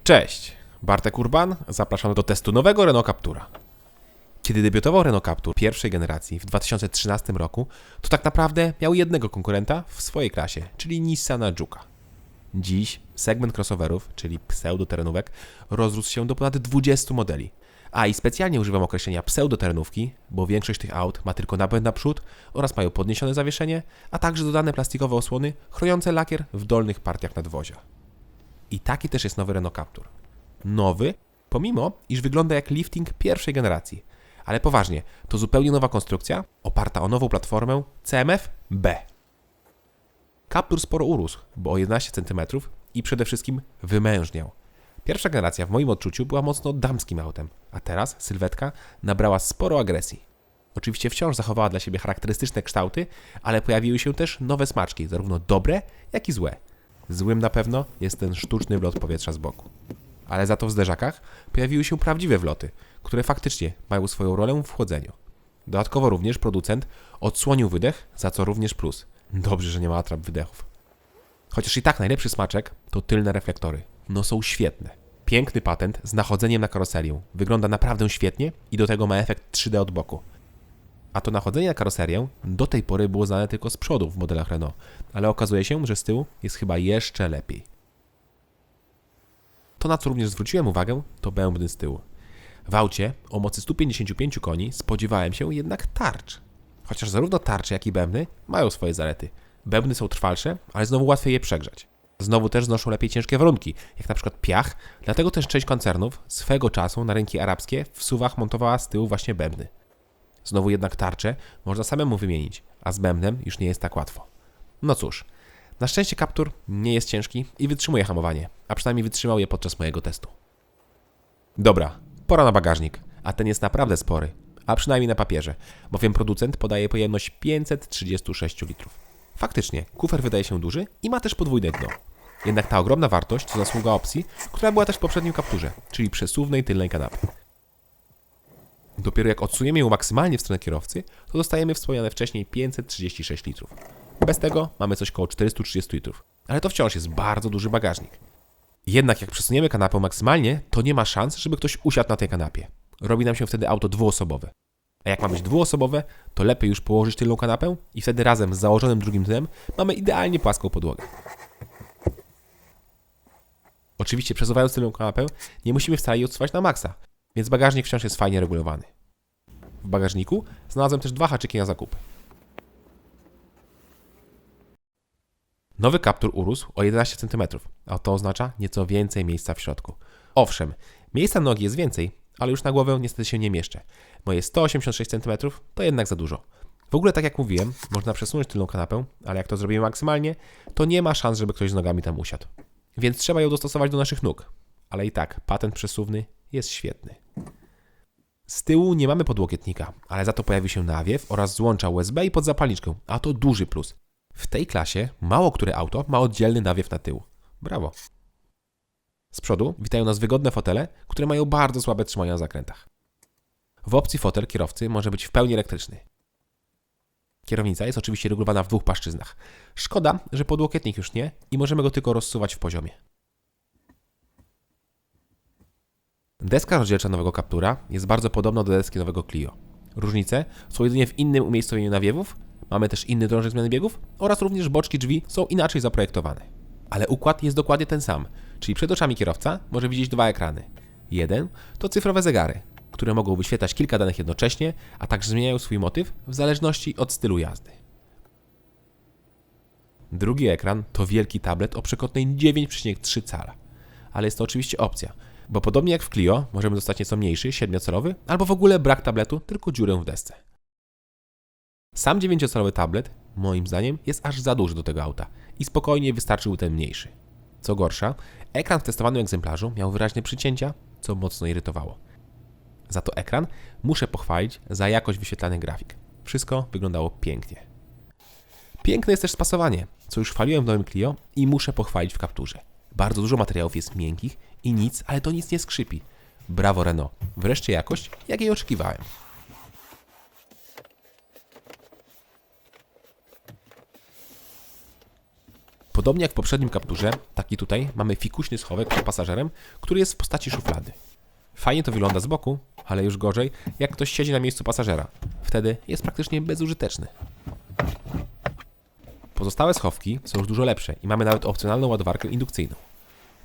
Cześć, Bartek Urban, zapraszam do testu nowego Renault Captura. Kiedy debiutował Renault Captur pierwszej generacji w 2013 roku, to tak naprawdę miał jednego konkurenta w swojej klasie, czyli Nissana Juke'a. Dziś segment crossoverów, czyli pseudoterenówek, rozrósł się do ponad 20 modeli. I specjalnie używam określenia pseudoterenówki, bo większość tych aut ma tylko napęd naprzód oraz mają podniesione zawieszenie, a także dodane plastikowe osłony chroniące lakier w dolnych partiach nadwozia. I taki też jest nowy Renault Captur. Nowy, pomimo iż wygląda jak lifting pierwszej generacji. Ale poważnie, to zupełnie nowa konstrukcja, oparta o nową platformę CMF-B. Captur sporo urósł, bo o 11 cm i przede wszystkim wymężniał. Pierwsza generacja w moim odczuciu była mocno damskim autem, a teraz sylwetka nabrała sporo agresji. Oczywiście wciąż zachowała dla siebie charakterystyczne kształty, ale pojawiły się też nowe smaczki, zarówno dobre, jak i złe. Złym na pewno jest ten sztuczny wlot powietrza z boku. Ale za to w zderzakach pojawiły się prawdziwe wloty, które faktycznie mają swoją rolę w chłodzeniu. Dodatkowo również producent odsłonił wydech, za co również plus. Dobrze, że nie ma atrap wydechów. Chociaż i tak najlepszy smaczek to tylne reflektory. No są świetne. Piękny patent z nachodzeniem na karoserię. Wygląda naprawdę świetnie i do tego ma efekt 3D od boku. A to nachodzenie na karoserię do tej pory było znane tylko z przodu w modelach Renault, ale okazuje się, że z tyłu jest chyba jeszcze lepiej. To, na co również zwróciłem uwagę, to bębny z tyłu. W aucie o mocy 155 koni spodziewałem się jednak tarcz. Chociaż zarówno tarcze, jak i bębny mają swoje zalety. Bębny są trwalsze, ale znowu łatwiej je przegrzać. Znowu też znoszą lepiej ciężkie warunki, jak na przykład piach, dlatego też część koncernów swego czasu na rynki arabskie w SUV-ach montowała z tyłu właśnie bębny. Znowu jednak tarczę można samemu wymienić, a z bębnem już nie jest tak łatwo. No cóż, na szczęście Captur nie jest ciężki i wytrzymuje hamowanie, a przynajmniej wytrzymał je podczas mojego testu. Dobra, pora na bagażnik, a ten jest naprawdę spory, a przynajmniej na papierze, bowiem producent podaje pojemność 536 litrów. Faktycznie, kufer wydaje się duży i ma też podwójne dno. Jednak ta ogromna wartość to zasługa opcji, która była też w poprzednim Capturze, czyli przesuwnej tylnej kanapy. Dopiero jak odsuniemy ją maksymalnie w stronę kierowcy, to dostajemy wspomniane wcześniej 536 litrów. Bez tego mamy coś koło 430 litrów, ale to wciąż jest bardzo duży bagażnik. Jednak jak przesuniemy kanapę maksymalnie, to nie ma szans, żeby ktoś usiadł na tej kanapie. Robi nam się wtedy auto dwuosobowe. A jak ma być dwuosobowe, to lepiej już położyć tylną kanapę i wtedy razem z założonym drugim dnem mamy idealnie płaską podłogę. Oczywiście przesuwając tylną kanapę nie musimy wcale jej odsuwać na maksa, więc bagażnik wciąż jest fajnie regulowany. W bagażniku znalazłem też 2 haczyki na zakupy. Nowy Captur urósł o 11 cm, a to oznacza nieco więcej miejsca w środku. Owszem, miejsca na nogi jest więcej, ale już na głowę niestety się nie mieszczę. Moje 186 cm to jednak za dużo. W ogóle tak jak mówiłem, można przesunąć tylną kanapę, ale jak to zrobimy maksymalnie, to nie ma szans, żeby ktoś z nogami tam usiadł. Więc trzeba ją dostosować do naszych nóg. Ale i tak, patent przesuwny jest świetny. Z tyłu nie mamy podłokietnika, ale za to pojawi się nawiew oraz złącza USB i podzapalniczkę, a to duży plus. W tej klasie mało które auto ma oddzielny nawiew na tył. Brawo. Z przodu witają nas wygodne fotele, które mają bardzo słabe trzymanie na zakrętach. W opcji fotel kierowcy może być w pełni elektryczny. Kierownica jest oczywiście regulowana w 2 płaszczyznach. Szkoda, że podłokietnik już nie i możemy go tylko rozsuwać w poziomie. Deska rozdzielcza nowego Captura jest bardzo podobna do deski nowego Clio. Różnice są jedynie w innym umiejscowieniu nawiewów, mamy też inny drążek zmiany biegów oraz również boczki drzwi są inaczej zaprojektowane. Ale układ jest dokładnie ten sam, czyli przed oczami kierowca może widzieć 2 ekrany. Jeden to cyfrowe zegary, które mogą wyświetlać kilka danych jednocześnie, a także zmieniają swój motyw w zależności od stylu jazdy. Drugi ekran to wielki tablet o przekątnej 9,3 cala. Ale jest to oczywiście opcja, bo podobnie jak w Clio możemy dostać nieco mniejszy, 7-calowy, albo w ogóle brak tabletu, tylko dziurę w desce. Sam 9-calowy tablet, moim zdaniem, jest aż za duży do tego auta i spokojnie wystarczył ten mniejszy. Co gorsza, ekran w testowanym egzemplarzu miał wyraźne przycięcia, co mocno irytowało. Za to ekran muszę pochwalić za jakość wyświetlanych grafik. Wszystko wyglądało pięknie. Piękne jest też spasowanie, co już chwaliłem w nowym Clio i muszę pochwalić w Capturze. Bardzo dużo materiałów jest miękkich i nic, ale to nic nie skrzypi. Brawo Renault, wreszcie jakość, jakiej oczekiwałem. Podobnie jak w poprzednim Capturze, taki tutaj mamy fikuśny schowek pod pasażerem, który jest w postaci szuflady. Fajnie to wygląda z boku, ale już gorzej, jak ktoś siedzi na miejscu pasażera. Wtedy jest praktycznie bezużyteczny. Pozostałe schowki są już dużo lepsze i mamy nawet opcjonalną ładowarkę indukcyjną.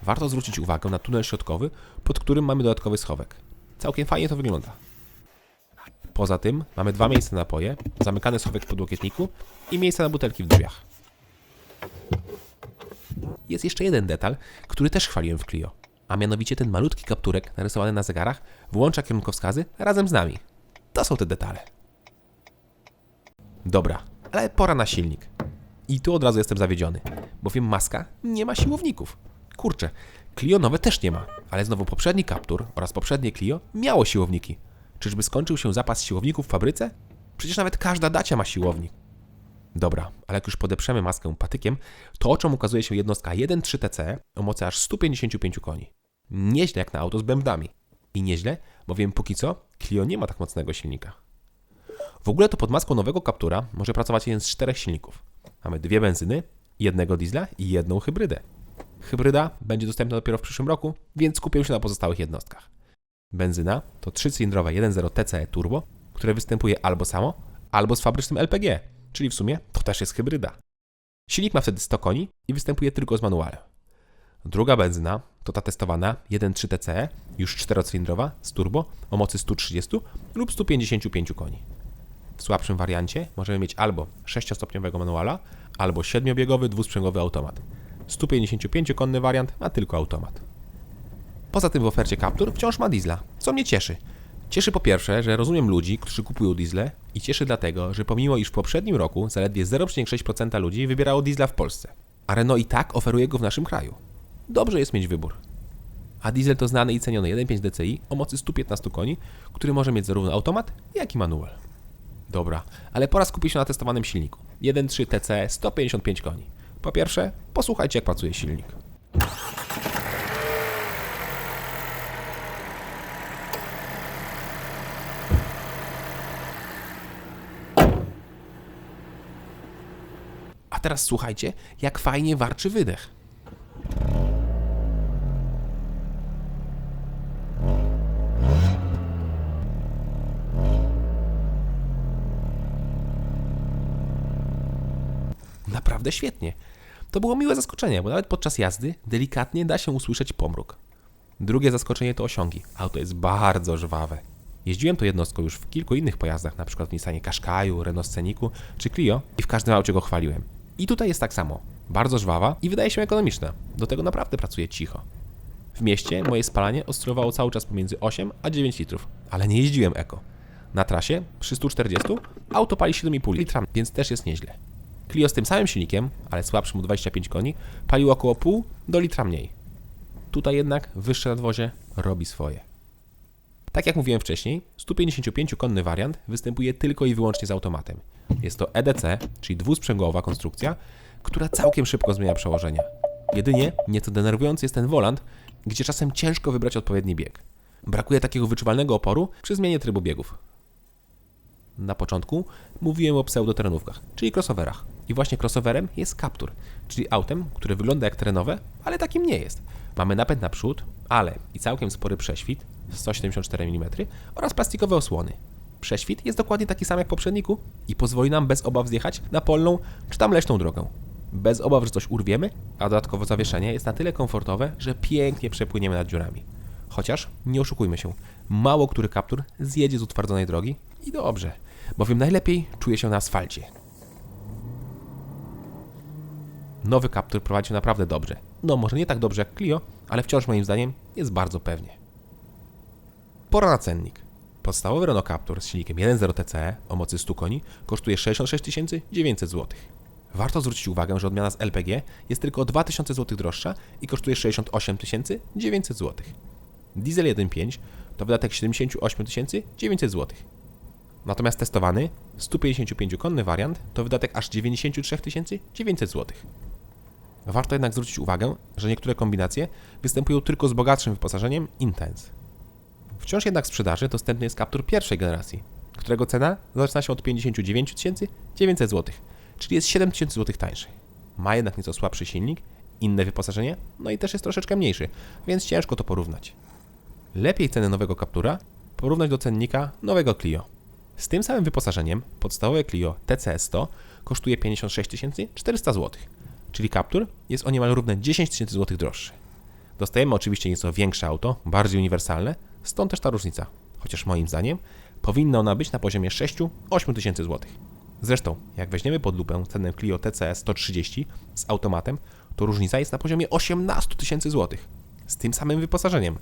Warto zwrócić uwagę na tunel środkowy, pod którym mamy dodatkowy schowek. Całkiem fajnie to wygląda. Poza tym mamy dwa miejsca na napoje, zamykany schowek w podłokietniku i miejsce na butelki w drzwiach. Jest jeszcze jeden detal, który też chwaliłem w Clio, a mianowicie ten malutki kapturek narysowany na zegarach włącza kierunkowskazy razem z nami. To są te detale. Dobra, ale pora na silnik. I tu od razu jestem zawiedziony, bowiem Maska nie ma siłowników. Kurczę, Clio nowe też nie ma, ale znowu poprzedni Captur oraz poprzednie Clio miało siłowniki. Czyżby skończył się zapas siłowników w fabryce? Przecież nawet każda Dacia ma siłownik. Dobra, ale jak już podeprzemy Maskę patykiem, to oczom ukazuje się jednostka 1.3 TCE o mocy aż 155 koni. Nieźle jak na auto z bębnami. I nieźle, bowiem póki co Clio nie ma tak mocnego silnika. W ogóle to pod maską nowego Captura może pracować jeden z 4 silników. Mamy 2 benzyny, jednego diesla i jedną hybrydę. Hybryda będzie dostępna dopiero w przyszłym roku, więc skupię się na pozostałych jednostkach. Benzyna to 3-cylindrowe 1.0 TCE Turbo, które występuje albo samo, albo z fabrycznym LPG, czyli w sumie to też jest hybryda. Silnik ma wtedy 100 koni i występuje tylko z manualem. Druga benzyna to ta testowana 1.3 TCE, już 4-cylindrowa z turbo o mocy 130 lub 155 koni. W słabszym wariancie możemy mieć albo 6-stopniowego manuala, albo 7-biegowy dwusprzęgowy automat. 155-konny wariant ma tylko automat. Poza tym w ofercie Captur wciąż ma diesla, co mnie cieszy. Cieszy po pierwsze, że rozumiem ludzi, którzy kupują diesle i cieszy dlatego, że pomimo iż w poprzednim roku zaledwie 0,6% ludzi wybierało diesla w Polsce, a Renault i tak oferuje go w naszym kraju. Dobrze jest mieć wybór. A diesel to znany i ceniony 1.5 DCi o mocy 115 koni, który może mieć zarówno automat, jak i manual. Dobra, ale pora skupić się na testowanym silniku. 1.3 TCE 155 koni. Po pierwsze, posłuchajcie jak pracuje silnik. A teraz słuchajcie, jak fajnie warczy wydech. Naprawdę świetnie. To było miłe zaskoczenie, bo nawet podczas jazdy delikatnie da się usłyszeć pomruk. Drugie zaskoczenie to osiągi. Auto jest bardzo żwawe. Jeździłem tą jednostką już w kilku innych pojazdach, np. w Nissanie Qashqaiu, Renault Scenicu czy Clio i w każdym aucie go chwaliłem. I tutaj jest tak samo. Bardzo żwawa i wydaje się ekonomiczna. Do tego naprawdę pracuje cicho. W mieście moje spalanie oscylowało cały czas pomiędzy 8 a 9 litrów, ale nie jeździłem eko. Na trasie przy 140 auto pali 7,5 litra, więc też jest nieźle. Clio z tym samym silnikiem, ale słabszym o 25 koni, palił około pół do litra mniej. Tutaj jednak wyższe nadwozie robi swoje. Tak jak mówiłem wcześniej, 155-konny wariant występuje tylko i wyłącznie z automatem. Jest to EDC, czyli dwusprzęgłowa konstrukcja, która całkiem szybko zmienia przełożenia. Jedynie nieco denerwujący jest ten wolant, gdzie czasem ciężko wybrać odpowiedni bieg. Brakuje takiego wyczuwalnego oporu przy zmianie trybu biegów. Na początku mówiłem o pseudoterenówkach, czyli crossoverach. I właśnie crossoverem jest Captur, czyli autem, które wygląda jak terenowe, ale takim nie jest. Mamy napęd naprzód, ale i całkiem spory prześwit, 174 mm oraz plastikowe osłony. Prześwit jest dokładnie taki sam jak w poprzedniku i pozwoli nam bez obaw zjechać na polną czy tam leśną drogę. Bez obaw, że coś urwiemy, a dodatkowo zawieszenie jest na tyle komfortowe, że pięknie przepłyniemy nad dziurami. Chociaż, nie oszukujmy się, mało który Captur zjedzie z utwardzonej drogi i dobrze, bowiem najlepiej czuje się na asfalcie. Nowy Captur prowadzi się naprawdę dobrze. No może nie tak dobrze jak Clio, ale wciąż moim zdaniem jest bardzo pewnie. Pora na cennik. Podstawowy Renault Captur z silnikiem 1.0 TCE o mocy 100 koni kosztuje 66 900 zł. Warto zwrócić uwagę, że odmiana z LPG jest tylko o 2000 zł droższa i kosztuje 68 900 zł. Diesel 1.5 to wydatek 78 900 zł. Natomiast testowany 155-konny wariant to wydatek aż 93 900 zł. Warto jednak zwrócić uwagę, że niektóre kombinacje występują tylko z bogatszym wyposażeniem Intense. Wciąż jednak w sprzedaży dostępny jest Captur pierwszej generacji, którego cena zaczyna się od 59 900 zł, czyli jest 7 000 zł tańszy. ma jednak nieco słabszy silnik, inne wyposażenie, no i też jest troszeczkę mniejszy, więc ciężko to porównać. Lepiej ceny nowego Captura porównać do cennika nowego Clio. Z tym samym wyposażeniem podstawowe Clio TCS 100 kosztuje 56 400 zł, czyli Captur jest o niemal równe 10 000 zł droższy. Dostajemy oczywiście nieco większe auto, bardziej uniwersalne, stąd też ta różnica, chociaż moim zdaniem powinna ona być na poziomie 6-8 tysięcy złotych. Zresztą, jak weźmiemy pod lupę cenę Clio TCS 130 z automatem, to różnica jest na poziomie 18 tysięcy złotych. Z tym samym wyposażeniem.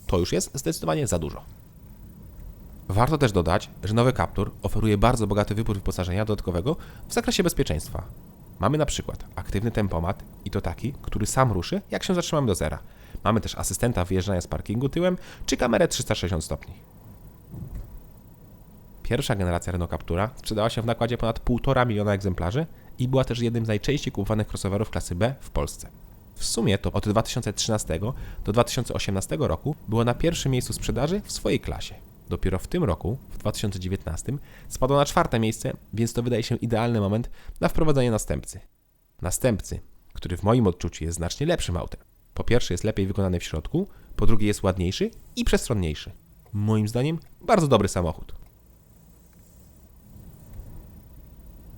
To już jest zdecydowanie za dużo. Warto też dodać, że nowy Captur oferuje bardzo bogaty wybór wyposażenia dodatkowego w zakresie bezpieczeństwa. Mamy na przykład aktywny tempomat i to taki, który sam ruszy, jak się zatrzymamy do zera. Mamy też asystenta wyjeżdżania z parkingu tyłem czy kamerę 360 stopni. Pierwsza generacja Renault Captura sprzedała się w nakładzie ponad 1,5 miliona egzemplarzy i była też jednym z najczęściej kupowanych crossoverów klasy B w Polsce. W sumie to od 2013 do 2018 roku była na pierwszym miejscu sprzedaży w swojej klasie. Dopiero w tym roku, w 2019, spadła na 4. miejsce, więc to wydaje się idealny moment na wprowadzenie następcy. Następcy, który w moim odczuciu jest znacznie lepszym autem. Po pierwsze jest lepiej wykonany w środku, po drugie jest ładniejszy i przestronniejszy. Moim zdaniem bardzo dobry samochód.